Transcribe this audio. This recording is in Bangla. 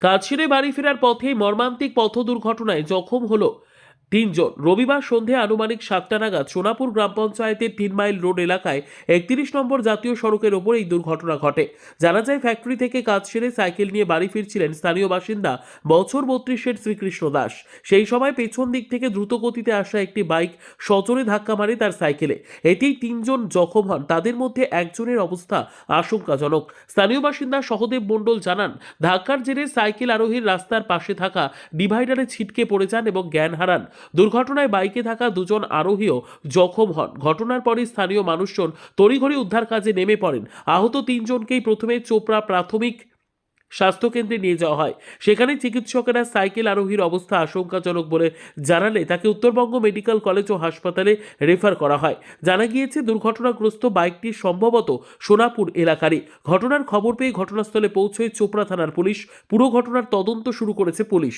কাজ সেরে বাড়ি ফেরার পথে মর্মান্তিক পথ দুর্ঘটনায় জখম হলো তিনজন। রবিবার সন্ধে আনুমানিক 7টা নাগাদ সোনাপুর গ্রাম পঞ্চায়েতের 3 মাইল রোড এলাকায় 31 নম্বর জাতীয় সড়কের ওপর এই দুর্ঘটনা ঘটে। জানা যায়, ফ্যাক্টরি থেকে কাজ সেরে সাইকেল নিয়ে বাড়ি ফিরছিলেন স্থানীয় বাসিন্দা বছর 32-এর শ্রীকৃষ্ণ দাস। সেই সময় পেছন দিক থেকে দ্রুত গতিতে আসা একটি বাইক সজোরে ধাক্কা মারে তার সাইকেলে। এতেই 3জন জখম হন। তাদের মধ্যে একজনের অবস্থা আশঙ্কাজনক। স্থানীয় বাসিন্দা সহদেব মণ্ডল জানান, ধাক্কার জেরে সাইকেল আরোহীর রাস্তার পাশে থাকা ডিভাইডারে ছিটকে পড়ে যান এবং জ্ঞান হারান। দুর্ঘটনায় বাইকে থাকা 2জন আরোহীও জখম হন। ঘটনার পরই স্থানীয় মানুষজন তড়িঘড়ি উদ্ধার কাজে নেমে পড়েন। আহত 3জনকেই প্রথমে চোপড়া প্রাথমিক স্বাস্থ্যকেন্দ্রে নিয়ে যাওয়া হয়। সেখানে চিকিৎসকেরা সাইকেল আরোহীর অবস্থা আশঙ্কাজনক বলে জানালে তাকে উত্তরবঙ্গ মেডিকেল কলেজ ও হাসপাতালে রেফার করা হয়। জানা গিয়েছে, দুর্ঘটনাগ্রস্ত বাইকটি সম্ভবত সোনাপুর এলাকারই। ঘটনার খবর পেয়ে ঘটনাস্থলে পৌঁছয় চোপড়া থানার পুলিশ। পুরো ঘটনার তদন্ত শুরু করেছে পুলিশ।